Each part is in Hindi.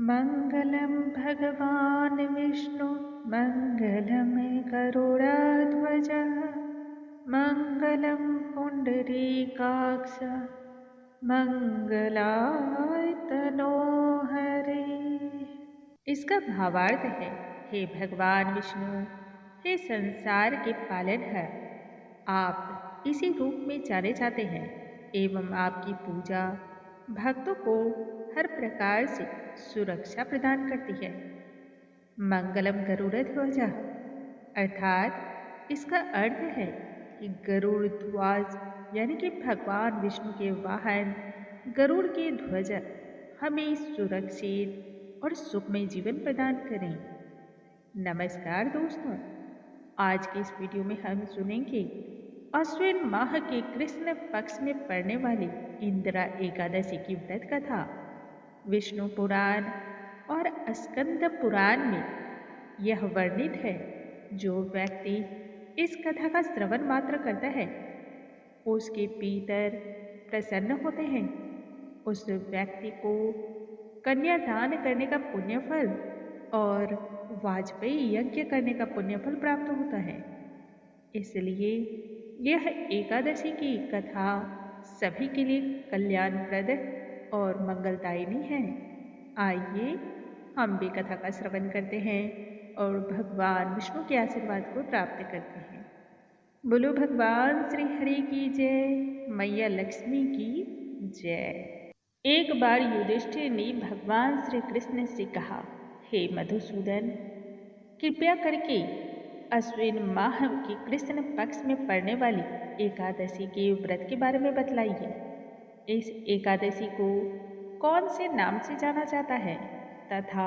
मङ्गलं भगवान् विष्णु मङ्गलं गरुडध्वज मङ्गलं पुण्डरीकाक्ष मंगलाय तनो हरे। इसका भावार्थ है, हे भगवान विष्णु, हे संसार के पालनहार, आप इसी रूप में जाने जाते हैं एवं आपकी पूजा भक्तों को हर प्रकार से सुरक्षा प्रदान करती है। मंगलम गरुड़ध्वज अर्थात इसका अर्थ है कि गरुड़ ध्वज यानी कि भगवान विष्णु के वाहन गरुड़ की ध्वज हमें सुरक्षित और सुखमय जीवन प्रदान करें। नमस्कार दोस्तों, आज के इस वीडियो में हम सुनेंगे अश्विन माह के कृष्ण पक्ष में पड़ने वाली इंदिरा एकादशी की व्रत कथा। विष्णु पुराण और स्कंद पुराण में यह वर्णित है, जो व्यक्ति इस कथा का श्रवण मात्र करता है उसके पितर प्रसन्न होते हैं। उस व्यक्ति को कन्यादान करने का पुण्य फल और वाजपेयी यज्ञ करने का पुण्य फल प्राप्त होता है। इसलिए यह एकादशी की कथा सभी के लिए कल्याणप्रद और मंगलदायिनी है। आइए हम भी कथा का श्रवण करते हैं और भगवान विष्णु के आशीर्वाद को प्राप्त करते हैं। बोलो भगवान श्री हरि की जय, मैया लक्ष्मी की जय। एक बार युधिष्ठिर ने भगवान श्री कृष्ण से कहा, हे मधुसूदन, कृपया करके अश्विन माह के कृष्ण पक्ष में पड़ने वाली एकादशी के व्रत के बारे में बतलाइए। इस एकादशी को कौन से नाम से जाना जाता है तथा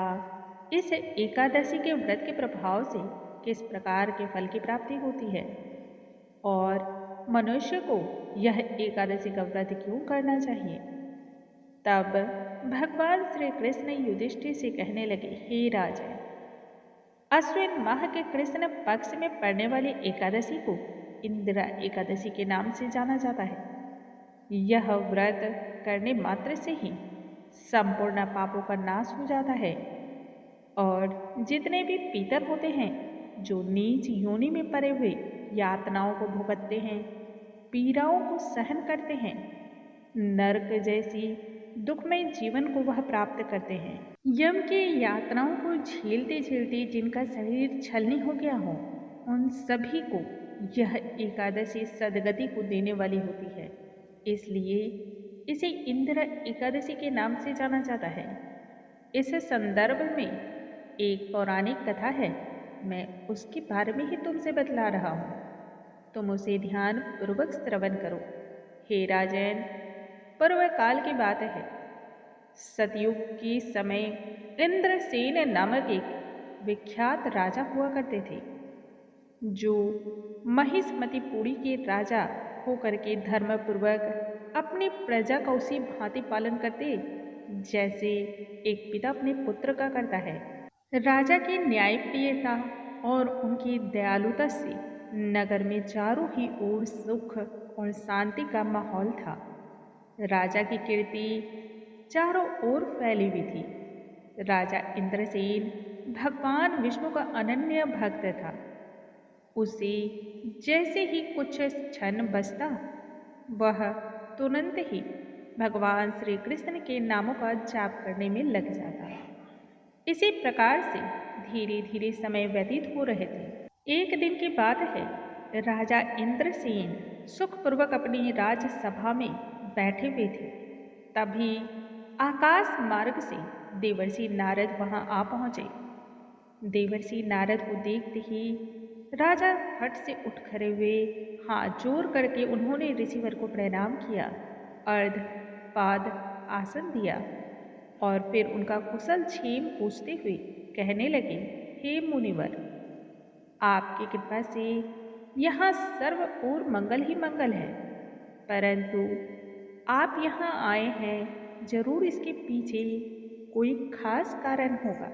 इस एकादशी के व्रत के प्रभाव से किस प्रकार के फल की प्राप्ति होती है और मनुष्य को यह एकादशी का व्रत क्यों करना चाहिए। तब भगवान श्री कृष्ण युधिष्ठिर से कहने लगे, हे राजन, अश्विन माह के कृष्ण पक्ष में पड़ने वाली एकादशी को इंदिरा एकादशी के नाम से जाना जाता है। यह व्रत करने मात्र से ही संपूर्ण पापों का नाश हो जाता है और जितने भी पितर होते हैं जो नीच योनि में पड़े हुए यातनाओं को भुगतते हैं, पीड़ाओं को सहन करते हैं, नरक जैसी दुखमय जीवन को वह प्राप्त करते हैं, यम की यातनाओं को झेलते झेलते जिनका शरीर छलनी हो गया हो, उन सभी को यह एकादशी सदगति को देने वाली होती है। इसलिए इसे इंदिरा एकादशी के नाम से जाना जाता है। इस संदर्भ में एक पौराणिक कथा है, मैं उसके बारे में ही तुमसे बतला रहा हूँ, तुम उसे ध्यान पूर्वक श्रवण करो। हे राजन, पूर्व काल की बात है। सतयुग के समय इंद्रसेन नामक एक विख्यात राजा हुआ करते थे, जो महिष्मतिपुरी के राजा होकर के धर्मपूर्वक अपनी प्रजा का उसी भांति पालन करते जैसे एक पिता अपने पुत्र का करता है। राजा की न्यायप्रियता और उनकी दयालुता से नगर में चारों ही ओर सुख और शांति का माहौल था। राजा की कीर्ति चारों ओर फैली हुई थी। राजा इंद्रसेन भगवान विष्णु का अनन्य भक्त था। उसे जैसे ही कुछ क्षण बचता, वह तुरंत ही भगवान श्री कृष्ण के नामों का जाप करने में लग जाता। इसी प्रकार से धीरे धीरे समय व्यतीत हो रहे थे। एक दिन की बात है, राजा इंद्रसेन सुखपूर्वक अपनी राजसभा में बैठे हुए थे। तभी आकाश मार्ग से देवर्षि नारद वहां आ पहुंचे। देवर्षि नारद को देखते ही राजा फट से उठ खड़े हुए, हाथ जोड़ करके उन्होंने ऋषिवर को प्रणाम किया, अर्ध पाद आसन दिया और फिर उनका कुशल क्षेम पूछते हुए कहने लगे, हे मुनिवर, आपकी कृपा से यहाँ सर्व ओर मंगल ही मंगल है, परंतु आप यहाँ आए हैं, जरूर इसके पीछे कोई खास कारण होगा,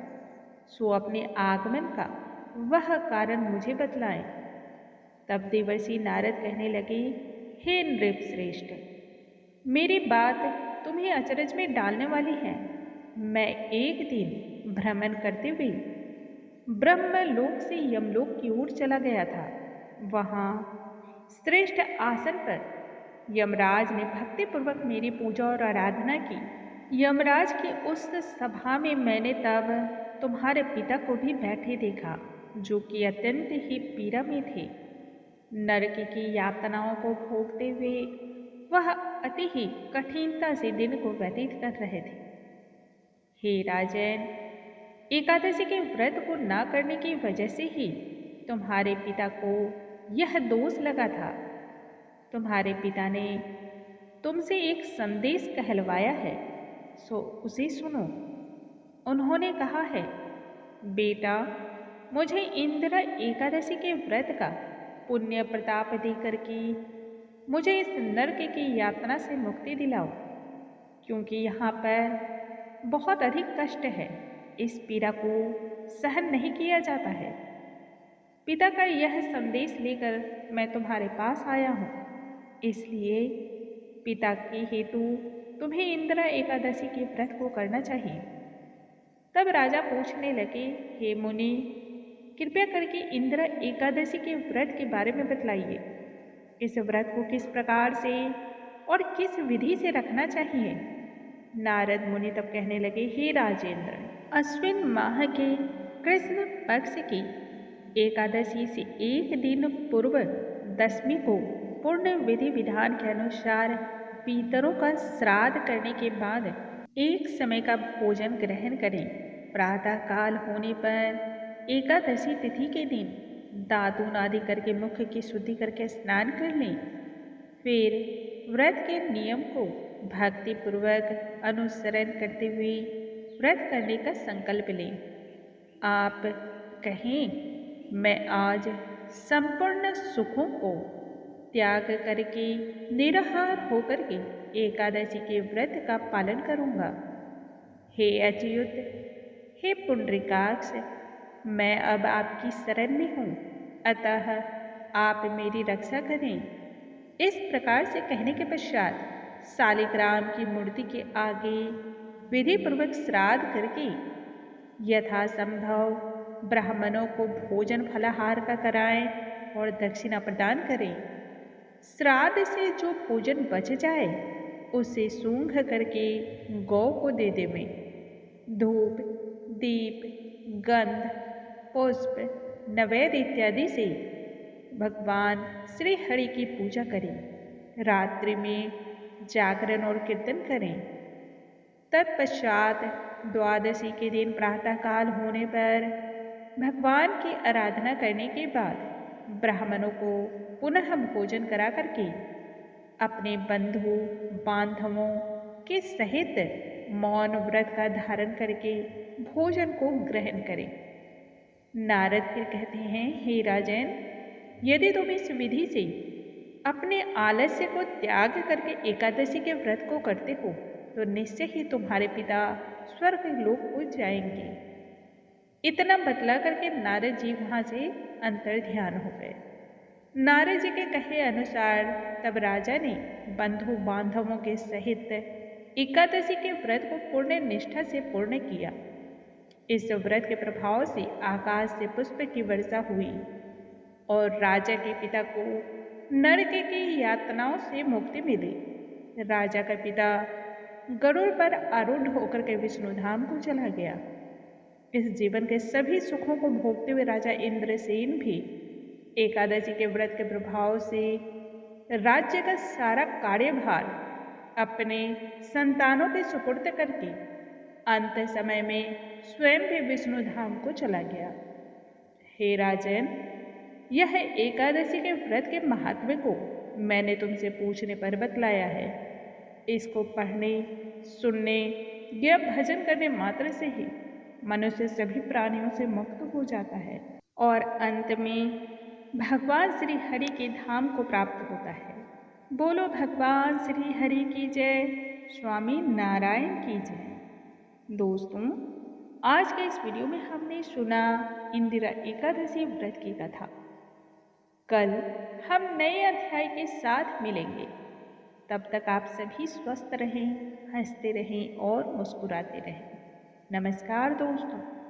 सो अपने आगमन का वह कारण मुझे बतलाएं। तब देवर्षि नारद कहने लगे, हे नृप श्रेष्ठ, मेरी बात तुम्हें अचरज में डालने वाली है। मैं एक दिन भ्रमण करते हुए ब्रह्मलोक से यमलोक की ओर चला गया था। वहाँ श्रेष्ठ आसन पर यमराज ने भक्तिपूर्वक मेरी पूजा और आराधना की। यमराज की उस सभा में मैंने तब तुम्हारे पिता को भी बैठे देखा, जो कि अत्यंत ही पीड़ा में थे। नरक की यातनाओं को भोगते हुए वह अति ही कठिनता से दिन को व्यतीत कर रहे थे। हे राजन, एकादशी के व्रत को न करने की वजह से ही तुम्हारे पिता को यह दोष लगा था। तुम्हारे पिता ने तुमसे एक संदेश कहलवाया है, सो उसे सुनो। उन्होंने कहा है, बेटा, मुझे इंदिरा एकादशी के व्रत का पुण्य प्रताप देकर के मुझे इस नरक की यातना से मुक्ति दिलाओ, क्योंकि यहाँ पर बहुत अधिक कष्ट है। इस पीड़ा को सहन नहीं किया जाता है। पिता का यह संदेश लेकर मैं तुम्हारे पास आया हूँ। इसलिए पिता के हेतु तुम्हें इंदिरा एकादशी के व्रत को करना चाहिए। तब राजा पूछने लगे, हे मुनि, कृपया करके इंदिरा एकादशी के व्रत के बारे में बतलाइए। इस व्रत को किस प्रकार से और किस विधि से रखना चाहिए? नारद मुनि तब कहने लगे, हे राजेंद्र, अश्विन माह के कृष्ण पक्ष की एकादशी से एक दिन पूर्व दशमी को पूर्ण विधि विधान के अनुसार पितरों का श्राद्ध करने के बाद एक समय का भोजन ग्रहण करें। प्रातः काल होने पर एकादशी तिथि के दिन दातून आदि करके मुख की शुद्धि करके स्नान कर लें। फिर व्रत के नियम को भक्ति पूर्वक अनुसरण करते हुए व्रत करने का संकल्प लें। आप कहें, मैं आज संपूर्ण सुखों को त्याग करके निराहार होकर के एकादशी के व्रत का पालन करूंगा। हे अच्युत, हे पुंडरीकाक्ष, मैं अब आपकी शरण में हूँ, अतः आप मेरी रक्षा करें। इस प्रकार से कहने के पश्चात शालिग्राम की मूर्ति के आगे विधि पूर्वक श्राद्ध करके यथासंभव ब्राह्मणों को भोजन फलाहार का कराएं और दक्षिणा प्रदान करें। श्राद्ध से जो भोजन बच जाए उसे सूंघ करके गौ को दे देवें। धूप, दीप, गंध, पुष्प, नैवेद्य इत्यादि से भगवान श्री हरि की पूजा करें। रात्रि में जागरण और कीर्तन करें। तत्पश्चात द्वादशी के दिन प्रातःकाल होने पर भगवान की आराधना करने के बाद ब्राह्मणों को पुनः भोजन करा करके अपने बंधु बांधवों के सहित मौन व्रत का धारण करके भोजन को ग्रहण करें। नारद फिर कहते हैं, हे राजन, यदि तुम इस विधि से अपने आलस्य को त्याग करके एकादशी के व्रत को करते हो तो निश्चय ही तुम्हारे पिता स्वर्ग लोक को जाएंगे। इतना बतला करके नारद जी वहां से अंतर ध्यान हो गए। नारद जी के कहे अनुसार तब राजा ने बंधु बांधवों के सहित एकादशी के व्रत को पूर्ण निष्ठा से पूर्ण किया। इस व्रत के प्रभाव से आकाश से पुष्प की वर्षा हुई और राजा के पिता को नरक की यातनाओं से मुक्ति मिली। राजा का पिता गरुड़ पर आरूढ़ होकर के विष्णुधाम को चला गया। इस जीवन के सभी सुखों को भोगते हुए राजा इंद्रसेन भी एकादशी के व्रत के प्रभाव से राज्य का सारा कार्यभार अपने संतानों के सुपुर्द करके अंत समय में स्वयं भी विष्णुधाम को चला गया। हे राजन, यह एकादशी के व्रत के महात्म्य को मैंने तुमसे पूछने पर बतलाया है। इसको पढ़ने, सुनने या भजन करने मात्र से ही मनुष्य सभी प्राणियों से मुक्त हो जाता है और अंत में भगवान श्री हरि के धाम को प्राप्त होता है। बोलो भगवान श्री हरि की जय, स्वामी नारायण की जय। दोस्तों, आज के इस वीडियो में हमने सुना इंदिरा एकादशी व्रत की कथा। कल हम नए अध्याय के साथ मिलेंगे। तब तक आप सभी स्वस्थ रहें, हंसते रहें और मुस्कुराते रहें। नमस्कार दोस्तों।